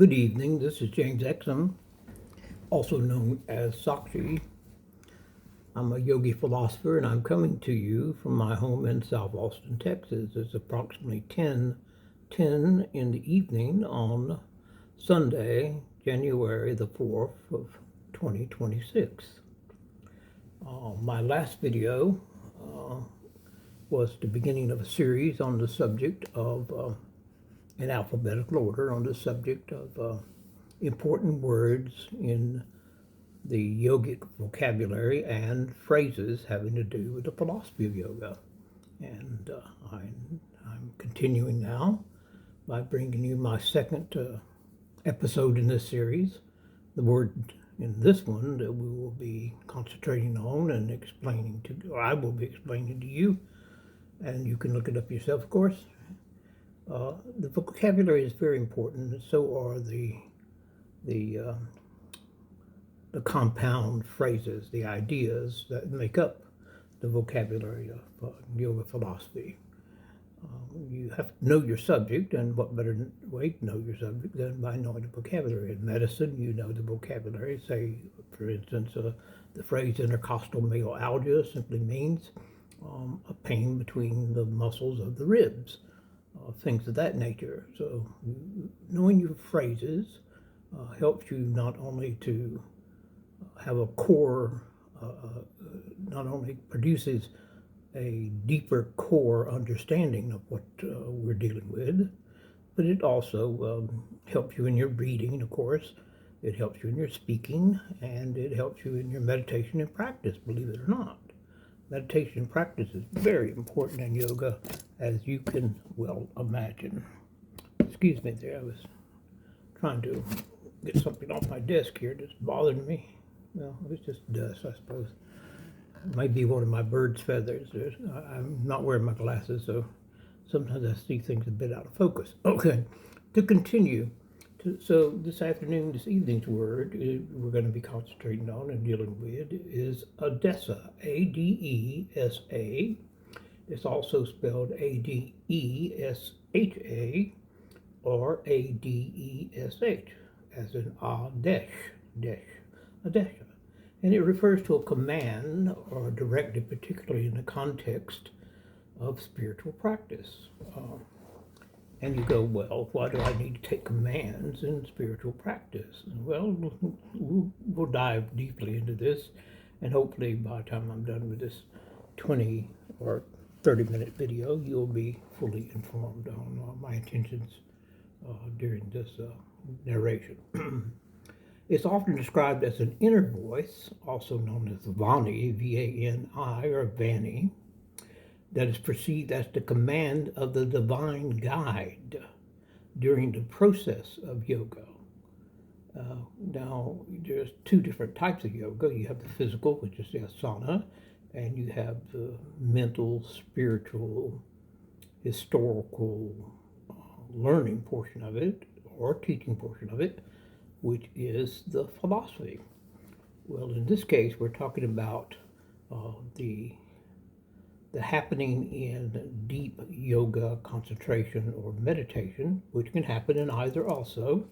Good evening, this is James Exum, also known as Sakshi. I'm a yogi philosopher and I'm coming to you from my home in South Austin, Texas. It's approximately 10:10 in the evening on Sunday, January the 4th of 2026. My last video was the beginning of a series on the subject of in alphabetical order on the subject of important words in the yogic vocabulary and phrases having to do with the philosophy of yoga. And I'm continuing now by bringing you my second episode in this series. The word in this one that we will be concentrating on and explaining to, or I will be explaining to you, and you can look it up yourself, of course. The vocabulary is very important, and so are the compound phrases, the ideas that make up the vocabulary of yoga philosophy. You have to know your subject, and what better way to know your subject than by knowing the vocabulary. In medicine, you know the vocabulary. Say, for instance, the phrase intercostal myalgia simply means a pain between the muscles of the ribs. Things of that nature. So knowing your phrases helps you not only to have a core, not only produces a deeper core understanding of what we're dealing with, but it also helps you in your reading, of course. It helps you in your speaking, and it helps you in your meditation and practice, believe it or not. Meditation practice is very important in yoga, as you can well imagine. Excuse me there, I was trying to get something off my desk here that's bothering me. Well, it's just dust, I suppose. It might be one of my bird's feathers. I'm not wearing my glasses, so sometimes I see things a bit out of focus. Okay, to continue. So this evening's word we're going to be concentrating on and dealing with is Adesa, A-D-E-S-A. It's also spelled A-D-E-S-H-A or A-D-E-S-H, as in adesh, adesha. And it refers to a command or a directive, particularly in the context of spiritual practice. And you go, well, why do I need to take commands in spiritual practice? Well, we'll dive deeply into this, and hopefully by the time I'm done with this 20 or 30-minute video, you'll be fully informed on my intentions during this narration. It's often described as an inner voice, also known as vanī, V-A-N-I, or vanī, that is perceived as the command of the divine guide during the process of yoga. Now, there's two different types of yoga. You have the physical, which is the asana, and you have the mental, spiritual, historical learning portion of it, or teaching portion of it, which is the philosophy. Well, in this case, we're talking about the happening in deep yoga concentration or meditation, which can happen in either also,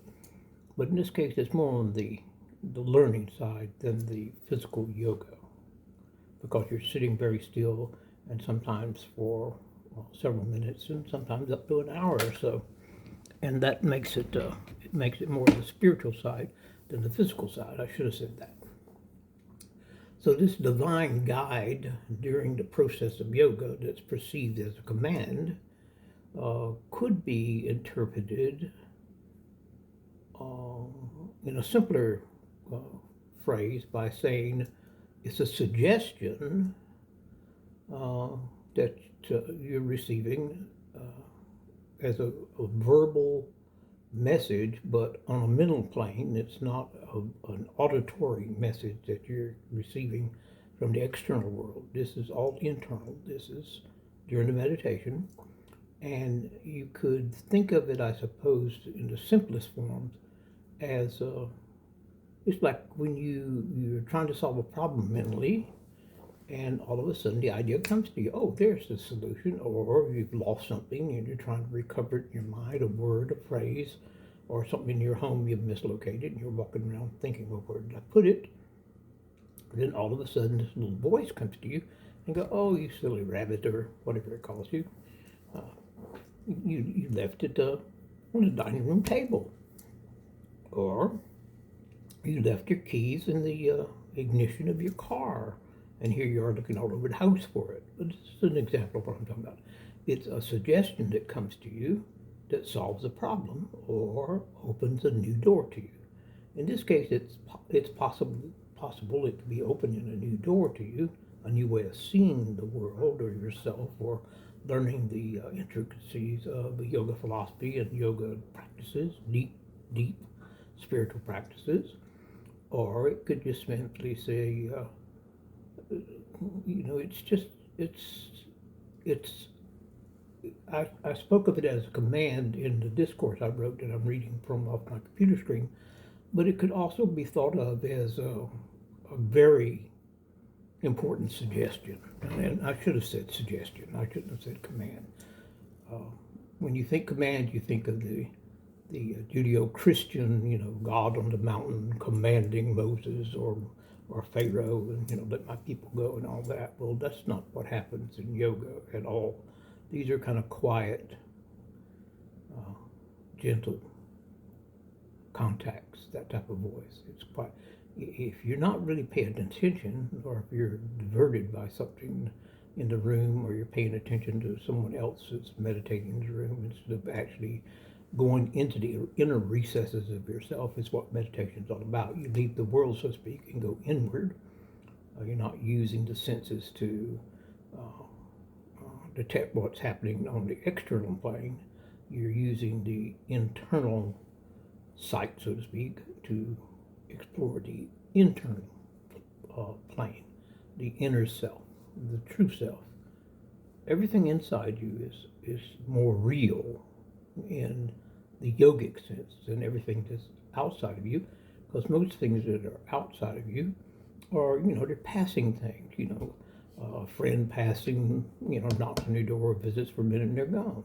but in this case it's more on the learning side than the physical yoga, because you're sitting very still, and sometimes for several minutes, and sometimes up to an hour or so, and that makes it more the spiritual side than the physical side. I should have said that. So this divine guide during the process of yoga that's perceived as a command could be interpreted in a simpler phrase by saying it's a suggestion that you're receiving as a verbal message, but on a mental plane. It's not an auditory message that you're receiving from the external world. This is all internal. This is during the meditation, and you could think of it, I suppose, in the simplest forms as it's like when you're trying to solve a problem mentally, and all of a sudden the idea comes to you, oh, there's the solution, or you've lost something and you're trying to recover it in your mind, a word, a phrase, or something in your home you've mislocated, and you're walking around thinking, well, where did I put it? And then all of a sudden, this little voice comes to you and go, oh, you silly rabbit, or whatever it calls you. Uh, you left it on the dining room table. Or you left your keys in the ignition of your car, and here you are looking all over the house for it. But this is an example of what I'm talking about. It's a suggestion that comes to you that solves a problem or opens a new door to you. In this case, it's possible it could be opening a new door to you, a new way of seeing the world or yourself, or learning the intricacies of yoga philosophy and yoga practices, deep spiritual practices. Or it could just simply say, I spoke of it as a command in the discourse I wrote that I'm reading from off my computer screen, but it could also be thought of as a very important suggestion. And I should have said suggestion. I shouldn't have said command. When you think command, you think of the Judeo-Christian, God on the mountain commanding Moses or Pharaoh, and let my people go and all that. Well, that's not what happens in yoga at all. These are kind of quiet, gentle contacts, that type of voice. It's quite. If you're not really paying attention, or if you're diverted by something in the room, or you're paying attention to someone else that's meditating in the room instead of actually going into the inner recesses of yourself, is what meditation is all about. You leave the world, so to speak, and go inward. You're not using the senses to detect what's happening on the external plane. You're using the internal sight, so to speak, to explore the internal plane, the inner self, the true self. Everything inside you is more real in the yogic sense than everything that's outside of you, because most things that are outside of you are, they're passing things. A friend passing, knocks on your door, visits for a minute, and they're gone.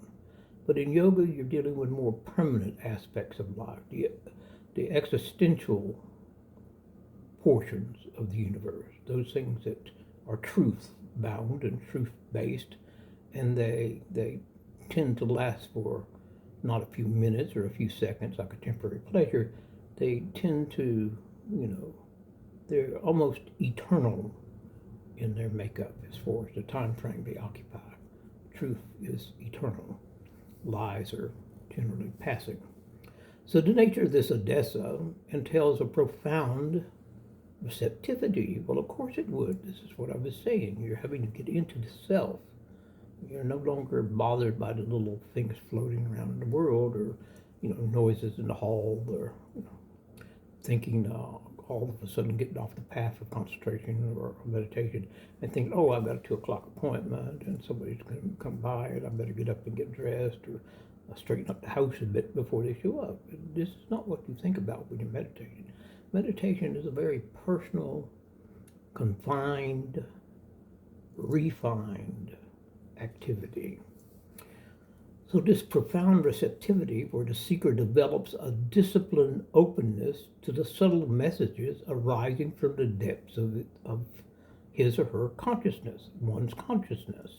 But in yoga, you're dealing with more permanent aspects of life, the existential portions of the universe, those things that are truth-bound and truth-based, and they tend to last for not a few minutes or a few seconds like a temporary pleasure. They tend to, they're almost eternal in their makeup as far as the time frame they occupy. Truth is eternal. Lies are generally passing. So the nature of this adesa entails a profound receptivity. Well, of course it would. This is what I was saying. You're having to get into the self. You're no longer bothered by the little things floating around in the world, or noises in the hall, or thinking all of a sudden getting off the path of concentration or meditation and thinking, oh, I've got a 2:00 appointment and somebody's going to come by and I better get up and get dressed, or straighten up the house a bit before they show up. This is not what you think about when you're meditating. Meditation is a very personal, confined, refined activity. So this profound receptivity, where the seeker develops a disciplined openness to the subtle messages arising from the depths of his or her consciousness, one's consciousness.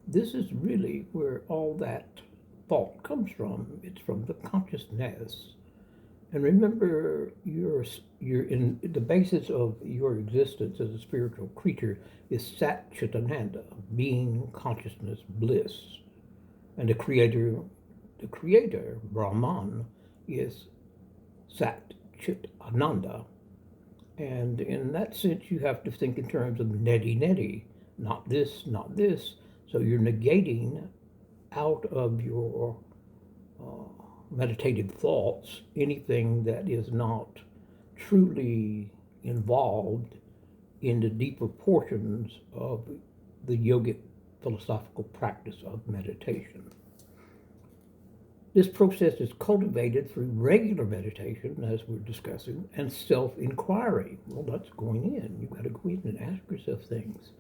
This is really where all that thought comes from. It's from the consciousness. And remember, you're in the basis of your existence as a spiritual creature is Sat Chitananda, being, consciousness, bliss. And the creator, Brahman, is Sat Chit Ananda. And in that sense, you have to think in terms of neti, not this, not this. So you're negating out of your meditative thoughts anything that is not truly involved in the deeper portions of the yogic philosophical practice of meditation. This process is cultivated through regular meditation, as we're discussing, and self-inquiry. Well, that's going in. You've got to go in and ask yourself things,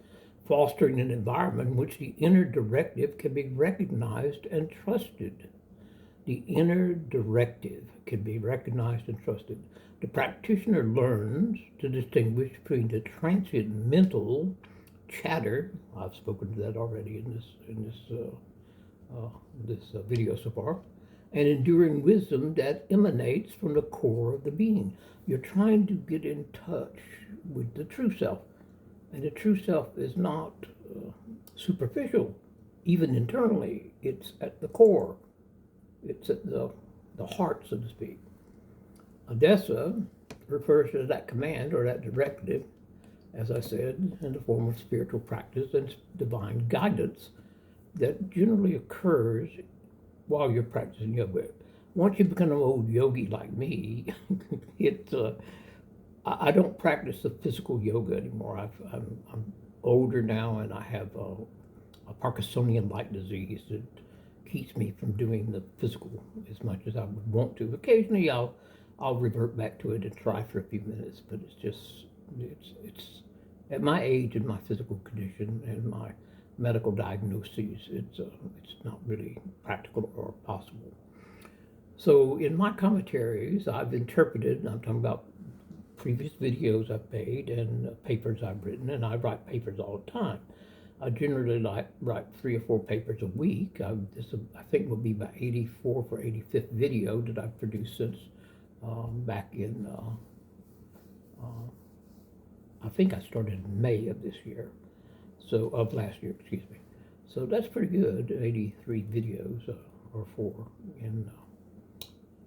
fostering an environment in which the inner directive can be recognized and trusted. The inner directive can be recognized and trusted. The practitioner learns to distinguish between the transient mental chatter. I've spoken to that already in this video so far, and enduring wisdom that emanates from the core of the being. You're trying to get in touch with the true self, and the true self is not superficial, even internally. It's at the core. It's at the heart, so to speak. Adesa refers to that command or that directive, as I said, in the form of spiritual practice and divine guidance that generally occurs while you're practicing yoga. Once you become an old yogi like me, I don't practice the physical yoga anymore. I'm older now, and I have a Parkinsonian-like disease that keeps me from doing the physical as much as I would want to. Occasionally, I'll revert back to it and try for a few minutes, but it's at my age and my physical condition and my medical diagnoses, it's not really practical or possible. So in my commentaries, I've interpreted, and I'm talking about previous videos I've made and papers I've written, and I write papers all the time. I generally write 3 or 4 papers a week. This I think will be my 84th or 85th video that I've produced since back in, I think I started in May of this year. So, of last year, excuse me. So that's pretty good, 83 videos, or 4, in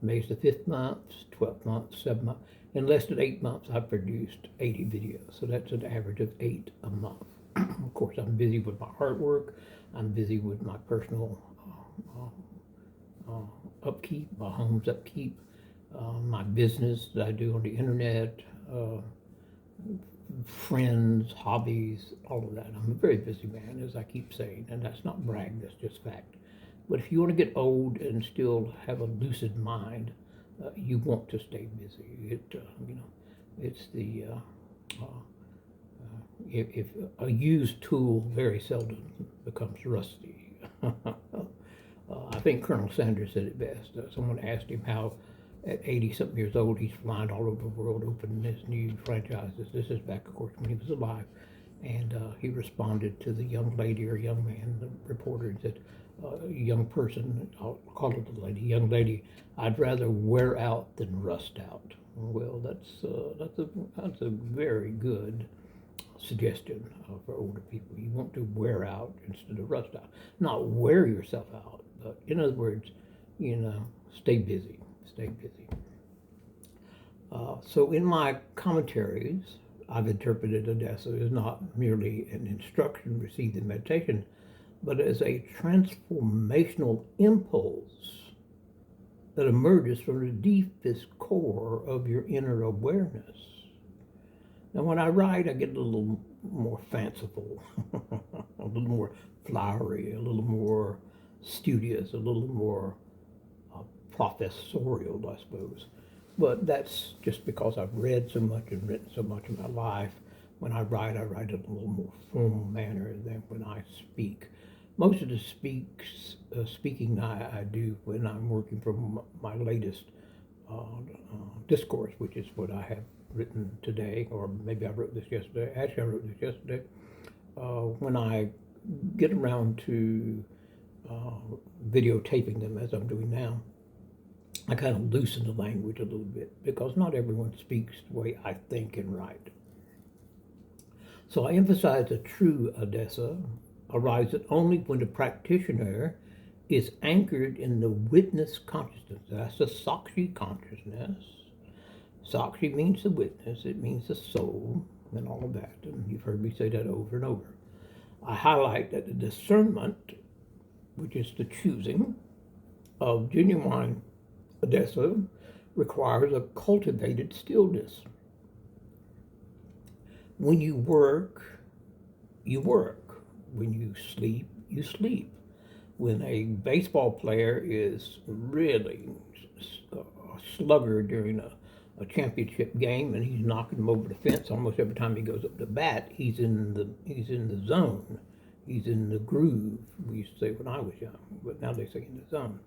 May's the 5th month, 12th month, 7th month. In less than 8 months, I've produced 80 videos, so that's an average of 8 a month. Of course, I'm busy with my artwork, I'm busy with my personal upkeep, my home's upkeep, my business that I do on the internet, friends, hobbies, all of that. I'm a very busy man, as I keep saying, and that's not brag, that's just fact. But if you want to get old and still have a lucid mind, you want to stay busy. It's the if a used tool very seldom becomes rusty. I think Colonel Sanders said it best. Someone asked him how at 80-something years old, he's flying all over the world opening his new franchises. This is back, of course, when he was alive. And he responded to the young lady or young man, the reporter, and said, young person, I'll call it the lady, young lady, I'd rather wear out than rust out. Well, that's a very good suggestion for older people. You want to wear out instead of rust out. Not wear yourself out, but in other words, stay busy. Stay busy. So in my commentaries, I've interpreted Adesa as not merely an instruction received in meditation, but as a transformational impulse that emerges from the deepest core of your inner awareness. Now, when I write, I get a little more fanciful, a little more flowery, a little more studious, a little more professorial, I suppose. But that's just because I've read so much and written so much in my life. When I write in a little more formal manner than when I speak. Most of the speaking I do when I'm working from my latest discourse, which is what I have written today, or maybe I wrote this yesterday. Actually, I wrote this yesterday. When I get around to videotaping them, as I'm doing now, I kind of loosen the language a little bit because not everyone speaks the way I think and write. So I emphasize a true adesha arises only when the practitioner is anchored in the witness consciousness. That's the Sakshi consciousness. Sakshi means the witness, it means the soul, and all of that. And you've heard me say that over and over. I highlight that the discernment, which is the choosing of genuine adesha, requires a cultivated stillness. When you work, you work. When you sleep, you sleep. When a baseball player is really a slugger during a championship game and he's knocking them over the fence almost every time he goes up to bat, he's in the zone. He's in the groove, we used to say when I was young, but now they say in the zone.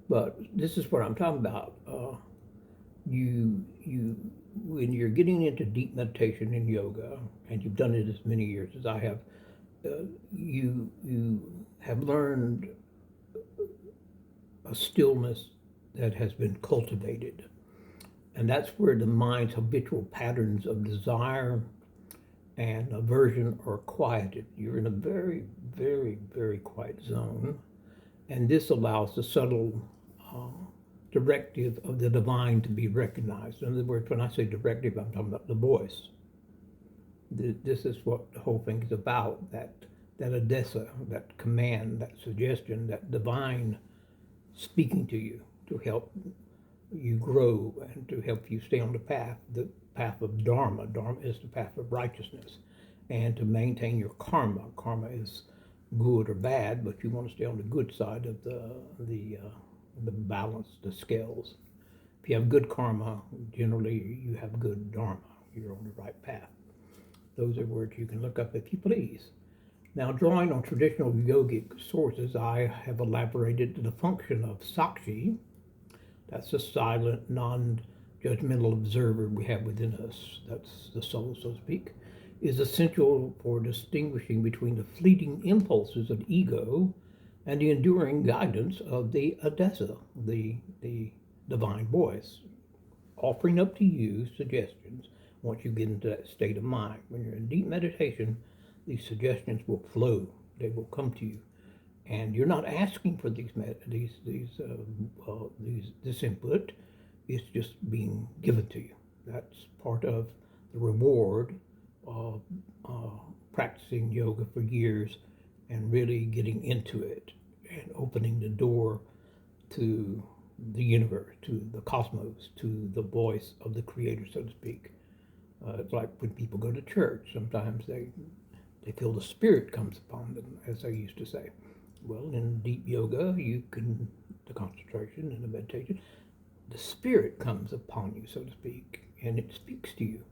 But this is what I'm talking about. You when you're getting into deep meditation in yoga, and you've done it as many years as I have, you have learned a stillness that has been cultivated, and that's where the mind's habitual patterns of desire and aversion are quieted. You're in a very, very, very quiet zone, and this allows the subtle directive of the divine to be recognized. In other words, when I say directive, I'm talking about the voice. This is what the whole thing is about, that adesa, that command, that suggestion, that divine speaking to you to help you grow and to help you stay on the path of dharma. Dharma is the path of righteousness, and to maintain your karma. Karma is good or bad, but you want to stay on the good side of the balance, the scales. If you have good karma, generally you have good dharma. You're on the right path. Those are words you can look up if you please. Now, drawing on traditional yogic sources, I have elaborated the function of Sakshi. That's the silent, non-judgmental observer we have within us. That's the soul, so to speak, is essential for distinguishing between the fleeting impulses of ego and the enduring guidance of the adesa, the divine voice, offering up to you suggestions once you get into that state of mind. When you're in deep meditation, these suggestions will flow. They will come to you, and you're not asking for this input. It's just being given to you. That's part of the reward of practicing yoga for years and really getting into it and opening the door to the universe, to the cosmos, to the voice of the creator, so to speak. It's like when people go to church, sometimes they feel the spirit comes upon them, as I used to say. Well, in deep yoga, the concentration and the meditation, the spirit comes upon you, so to speak, and it speaks to you.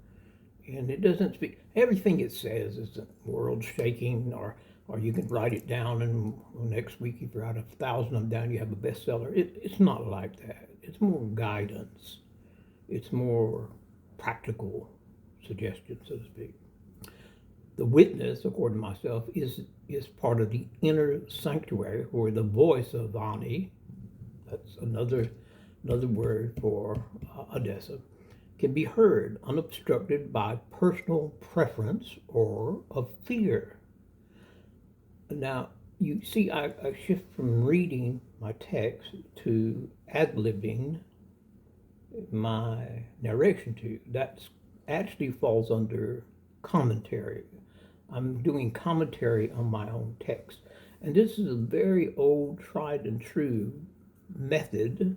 And it doesn't speak, everything it says isn't world shaking, or you can write it down and next week if you write 1,000 of them down, you have a bestseller. It's not like that. It's more guidance. It's more practical suggestion, so to speak. The witness, according to myself, is part of the inner sanctuary where the voice of vanī, that's another word for adesa, can be heard unobstructed by personal preference or of fear. Now, you see, I shift from reading my text to ad-libbing my narration to you. That actually falls under commentary. I'm doing commentary on my own text. And this is a very old, tried and true method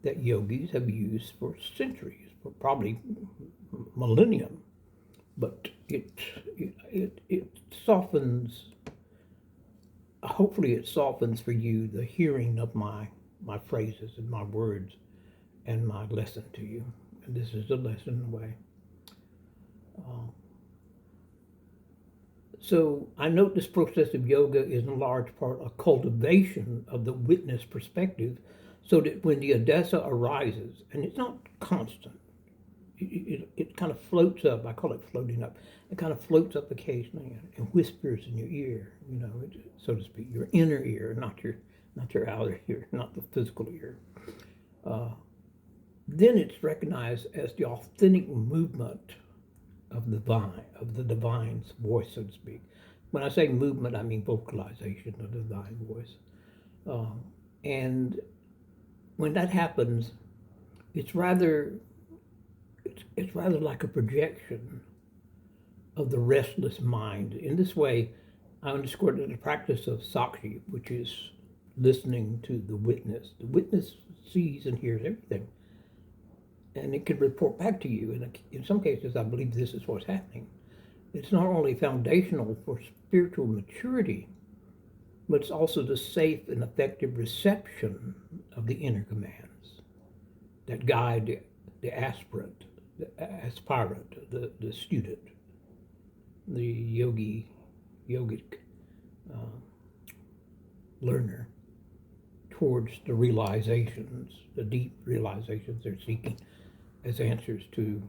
that yogis have used for centuries, for probably millennium. But it softens, hopefully it softens for you the hearing of my phrases and my words and my lesson to you. And this is a lesson in a way. So I note this process of yoga is in large part a cultivation of the witness perspective, so that when the adesa arises, and it's not constant, it kind of floats up. I call it floating up. It kind of floats up occasionally and whispers in your ear, so to speak, your inner ear, not your outer ear, not the physical ear. Then it's recognized as the authentic movement of the divine's voice, so to speak. When I say movement, I mean vocalization of the divine voice. And when that happens, it's rather like a projection of the restless mind. In this way, I underscore the practice of Sakshi, which is listening to the witness. The witness sees and hears everything, and it can report back to you. And in some cases, I believe this is what's happening. It's not only foundational for spiritual maturity, but it's also the safe and effective reception of the inner commands that guide the aspirant, the student, the yogic learner towards the realizations, the deep realizations they're seeking as answers to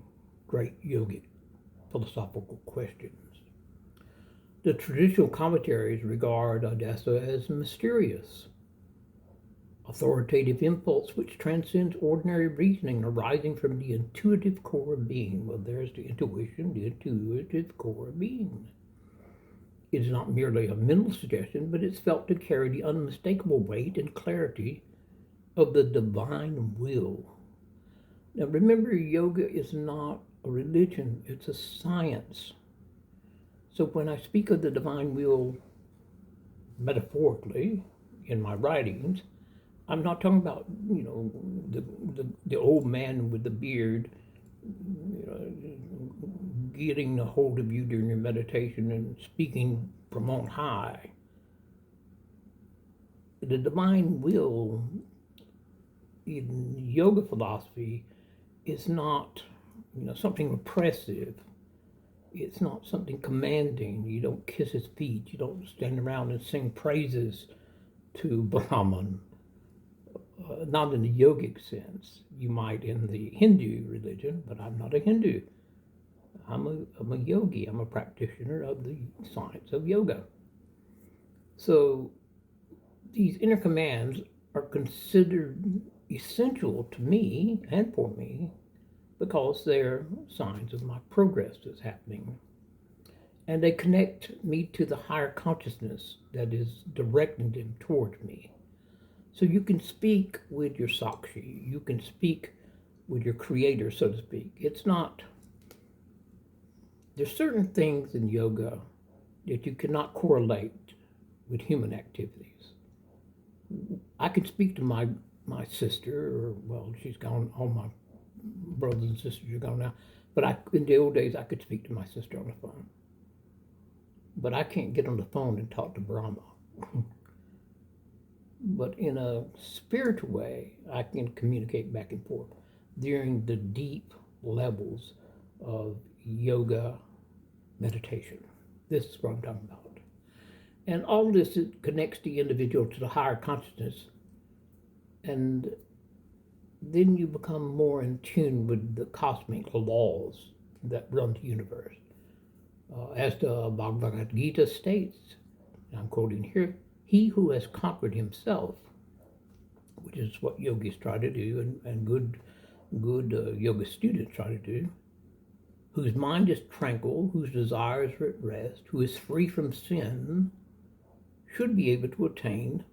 great yogic philosophical questions. The traditional commentaries regard adesa as mysterious, authoritative impulse which transcends ordinary reasoning arising from the intuitive core of being. Well, there's the intuition, the intuitive core of being. It is not merely a mental suggestion, but it's felt to carry the unmistakable weight and clarity of the divine will. Now remember, yoga is not a religion, it's a science. So when I speak of the divine will metaphorically in my writings, I'm not talking about, the old man with the beard, getting a hold of you during your meditation and speaking from on high. The divine will in yoga philosophy is not, something oppressive. It's not something commanding. You don't kiss his feet. You don't stand around and sing praises to Brahman. Not in the yogic sense. You might in the Hindu religion, but I'm not a Hindu. I'm a yogi. I'm a practitioner of the science of yoga. So these inner commands are considered essential to me and for me because they're signs of my progress that's happening. And they connect me to the higher consciousness that is directing them towards me. So you can speak with your Sakshi, you can speak with your creator, so to speak. It's not, there's certain things in yoga that you cannot correlate with human activities. I can speak to my sister, or, well, she's gone, all my brothers and sisters are gone now, but in the old days I could speak to my sister on the phone. But I can't get on the phone and talk to Brahma. But in a spiritual way, I can communicate back and forth during the deep levels of yoga meditation. This is what I'm talking about. And all this connects the individual to the higher consciousness, and then you become more in tune with the cosmic laws that run the universe. As the Bhagavad Gita states, I'm quoting here, he who has conquered himself, which is what yogis try to do, and good yoga students try to do, whose mind is tranquil, whose desires are at rest, who is free from sin, should be able to attain,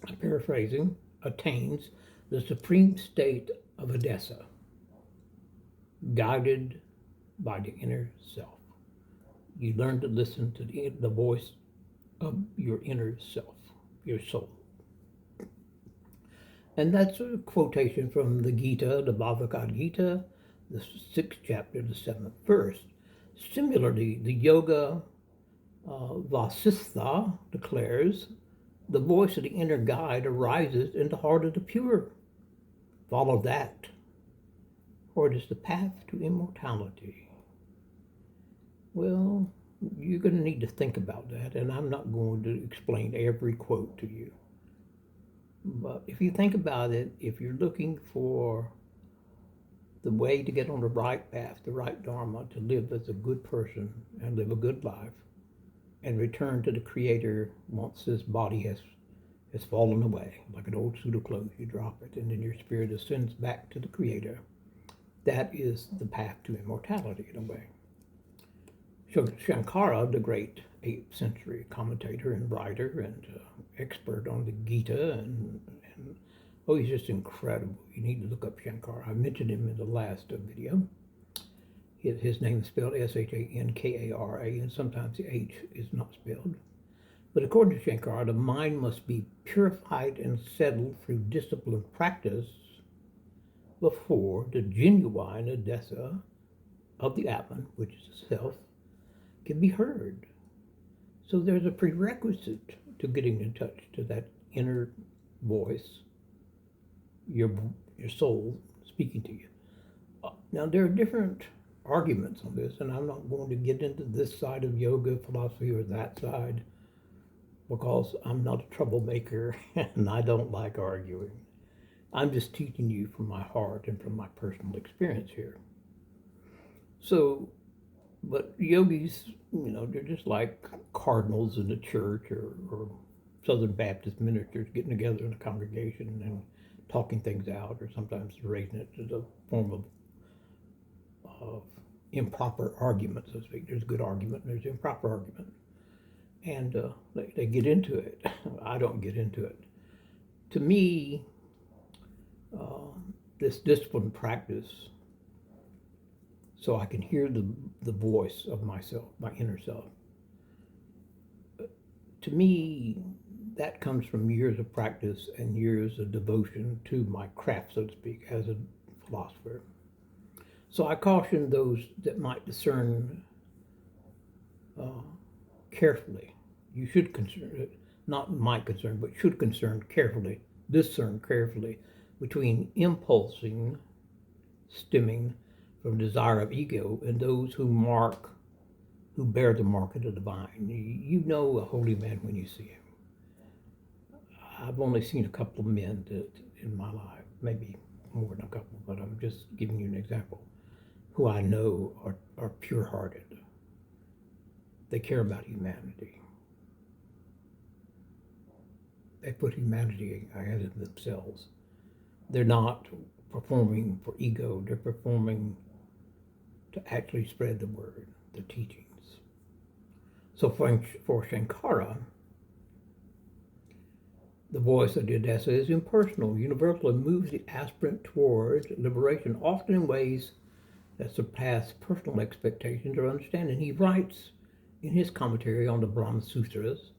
I'm paraphrasing, attains the supreme state of adesha, guided by the inner self. You learn to listen to the voice of your inner self, your soul. And that's a quotation from the Gita, the Bhagavad Gita, the 6th chapter, the 7th verse. Similarly, the Yoga Vasistha declares, the voice of the inner guide arises in the heart of the pure. Follow that, for it is the path to immortality. Well, you're going to need to think about that, and I'm not going to explain every quote to you. But if you think about it, if you're looking for the way to get on the right path, the right dharma, to live as a good person and live a good life, and return to the Creator once this body has fallen away, like an old suit of clothes, you drop it, and then your spirit ascends back to the Creator. That is the path to immortality, in a way. Shankara, the great 8th century commentator and writer and expert on the Gita, and he's just incredible. You need to look up Shankara. I mentioned him in the last video. His name is spelled Shankara, and sometimes the H is not spelled. But according to Shankara, the mind must be purified and settled through disciplined practice before the genuine adesha of the Atman, which is the self, can be heard. So there's a prerequisite to getting in touch to that inner voice, your soul speaking to you. Now there are different arguments on this, and I'm not going to get into this side of yoga philosophy or that side, because I'm not a troublemaker and I don't like arguing. I'm just teaching you from my heart and from my personal experience here. So, but yogis, they're just like cardinals in the church or Southern Baptist ministers getting together in a congregation and talking things out, or sometimes raising it to the form of improper argument, so to speak. There's good argument and there's improper argument. And they get into it. I don't get into it. To me, this disciplined practice, so I can hear the voice of myself, my inner self. To me, that comes from years of practice and years of devotion to my craft, so to speak, as a philosopher. So I caution those that might discern carefully. You should concern, not might concern, but should concern carefully, discern carefully between impulsing, stemming from desire of ego, and those who bear the mark of the divine. You know a holy man when you see him. I've only seen a couple of men in my life, maybe more than a couple, but I'm just giving you an example, who I know are pure-hearted. They care about humanity. They put humanity ahead of themselves. They're not performing for ego, they're performing to actually spread the word, the teachings. So for Shankara, the voice of the Adesa is impersonal, universal, and moves the aspirant towards liberation, often in ways that surpass personal expectations or understanding. He writes in his commentary on the Brahma Sutras,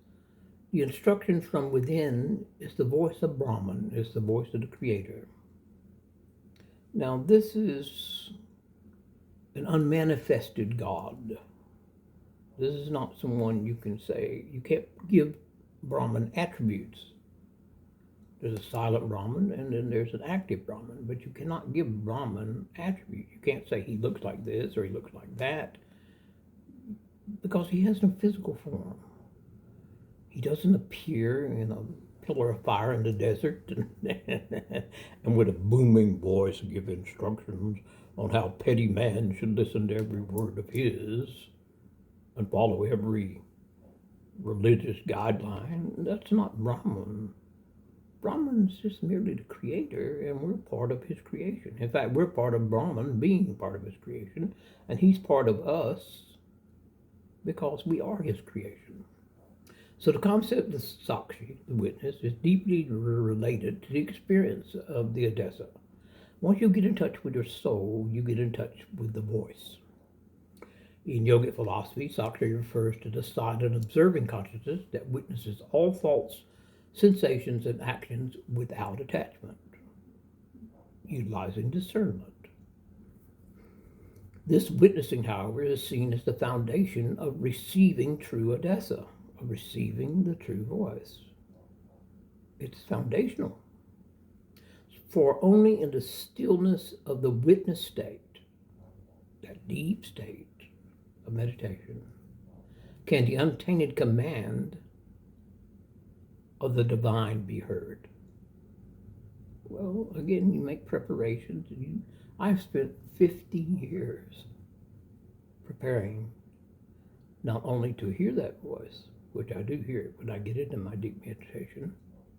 the instruction from within is the voice of Brahman, is the voice of the Creator. Now, this is an unmanifested God. This is not someone you can say, you can't give Brahman attributes. There's a silent Brahman and then there's an active Brahman, but you cannot give Brahman attributes. You can't say he looks like this or he looks like that, because he has no physical form. He doesn't appear in a pillar of fire in the desert and with a booming voice give instructions on how petty man should listen to every word of his and follow every religious guideline. That's not Brahman. Brahman's just merely the creator, and we're part of his creation. In fact, we're part of Brahman being part of his creation, and he's part of us because we are his creation. So the concept of Sakshi, the witness, is deeply related to the experience of the Adesa. Once you get in touch with your soul, you get in touch with the voice. In yogic philosophy, Sakshi refers to the silent observing consciousness that witnesses all thoughts, sensations, and actions without attachment, utilizing discernment. This witnessing, however, is seen as the foundation of receiving true Adesa, of receiving the true voice. It's foundational. For only in the stillness of the witness state, that deep state of meditation, can the untainted command of the divine be heard. Well, again, you make preparations. I've spent 50 years preparing not only to hear that voice, which I do hear it when I get into my deep meditation,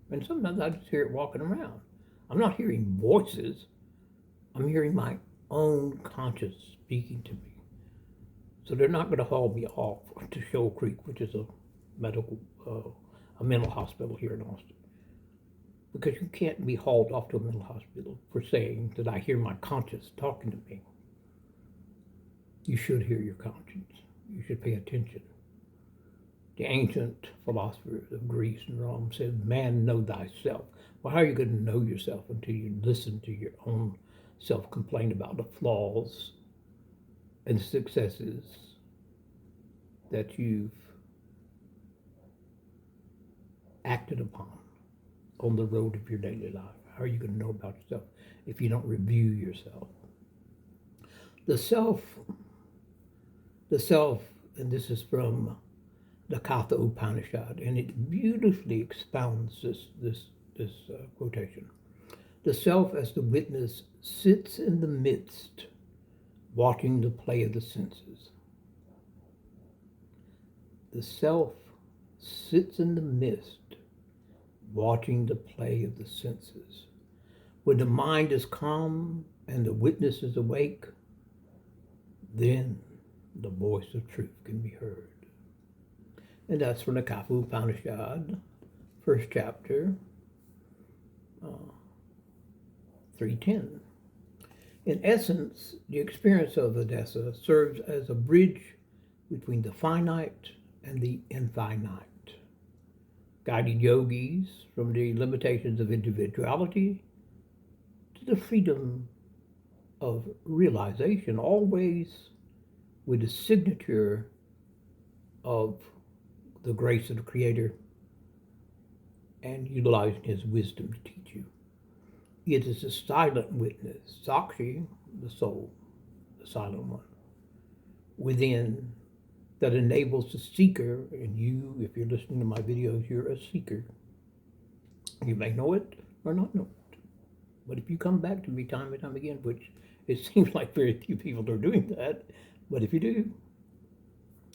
and sometimes I just hear it walking around. I'm not hearing voices. I'm hearing my own conscience speaking to me. So they're not going to haul me off to Shoal Creek, which is a mental hospital here in Austin, because you can't be hauled off to a mental hospital for saying that I hear my conscience talking to me. You should hear your conscience. You should pay attention. The ancient philosophers of Greece and Rome said, man, know thyself. Well, how are you going to know yourself until you listen to your own self complain about the flaws and successes that you've acted upon on the road of your daily life? How are you going to know about yourself if you don't review yourself? The self, and this is from the Katha Upanishad, and it beautifully expounds this quotation. The self as the witness sits in the midst, watching the play of the senses. The self sits in the midst, watching the play of the senses. When the mind is calm and the witness is awake, then the voice of truth can be heard. And that's from the Katha Upanishad, first chapter, 310. In essence, the experience of Adesa serves as a bridge between the finite and the infinite, guiding yogis from the limitations of individuality to the freedom of realization, always with the signature of the grace of the Creator and utilizing His wisdom to teach you. It is a silent witness, Sakshi, the soul, the silent one, within that enables the seeker, and you, if you're listening to my videos, you're a seeker. You may know it or not know it. But if you come back to me time and time again, which it seems like very few people are doing that, but if you do,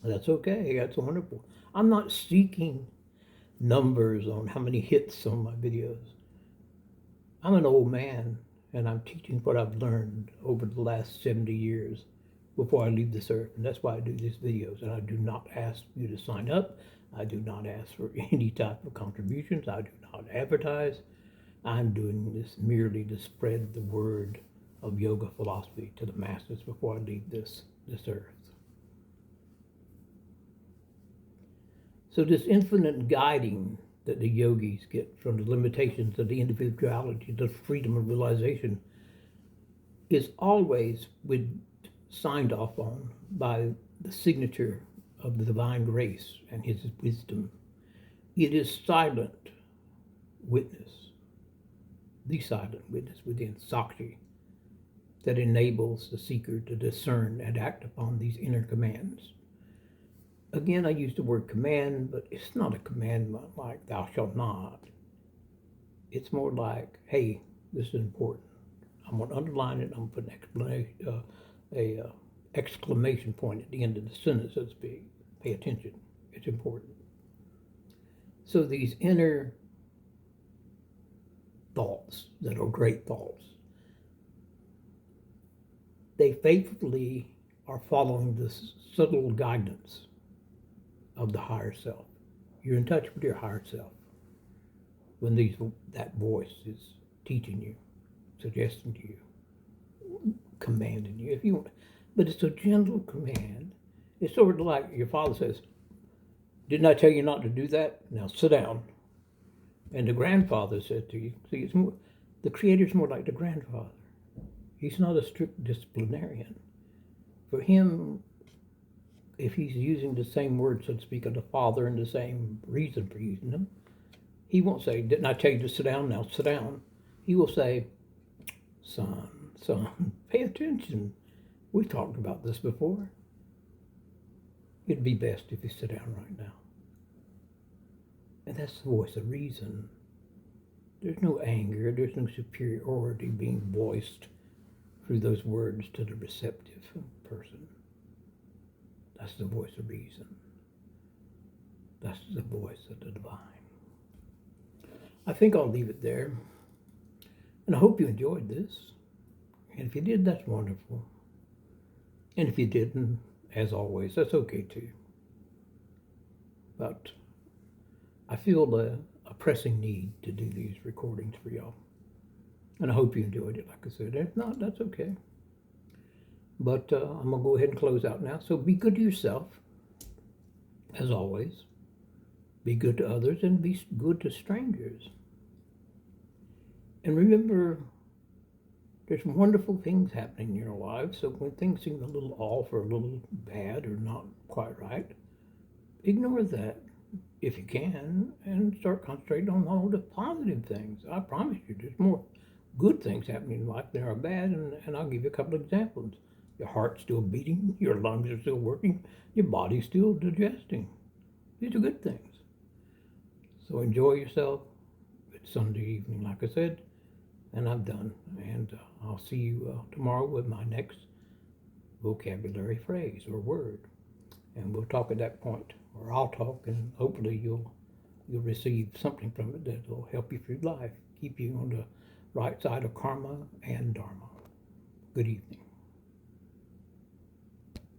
that's okay, that's wonderful. I'm not seeking numbers on how many hits on my videos. I'm an old man, and I'm teaching what I've learned over the last 70 years before I leave this earth. And that's why I do these videos. And I do not ask you to sign up. I do not ask for any type of contributions. I do not advertise. I'm doing this merely to spread the word of yoga philosophy to the masses before I leave this earth. So this infinite guiding that the yogis get from the limitations of the individuality, the freedom of realization, is always signed off on by the signature of the divine grace and His wisdom. It is silent witness, the silent witness within Sakshi, that enables the seeker to discern and act upon these inner commands. Again, I use the word command, but it's not a commandment like thou shalt not. It's more like, hey, this is important. I'm going to underline it. I'm going to put an exclamation point at the end of the sentence, so to speak. Pay attention. It's important. So these inner thoughts that are great thoughts, they faithfully are following this subtle guidance of the higher self. You're in touch with your higher self when that voice is teaching you, suggesting to you, commanding you, if you want. But it's a gentle command. It's sort of like your father says, "Didn't I tell you not to do that? Now sit down." And the grandfather said to you, see, it's more, the Creator's more like the grandfather. He's not a strict disciplinarian. For him, if he's using the same word, so to speak, of the father and the same reason for using them, he won't say, "Didn't I tell you to sit down? Now sit down." He will say, son, pay attention. We've talked about this before. It'd be best if you sit down right now. And that's the voice of reason. There's no anger, there's no superiority being voiced through those words to the receptive person. That's the voice of reason. That's the voice of the divine. I think I'll leave it there. And I hope you enjoyed this. And if you did, that's wonderful. And if you didn't, as always, that's okay too. But I feel a pressing need to do these recordings for y'all. And I hope you enjoyed it, like I said. If not, that's okay. But I'm going to go ahead and close out now. So be good to yourself, as always. Be good to others and be good to strangers. And remember, there's wonderful things happening in your life. So when things seem a little off or a little bad or not quite right, ignore that if you can and start concentrating on all the positive things. I promise you, there's more good things happening in life than are bad. And I'll give you a couple of examples. Your heart's still beating, your lungs are still working, your body's still digesting. These are good things. So enjoy yourself. It's Sunday evening, like I said, and I'm done. And I'll see you tomorrow with my next vocabulary phrase or word. And we'll talk at that point, or I'll talk, and hopefully you'll receive something from it that will help you through life, keep you on the right side of karma and dharma. Good evening.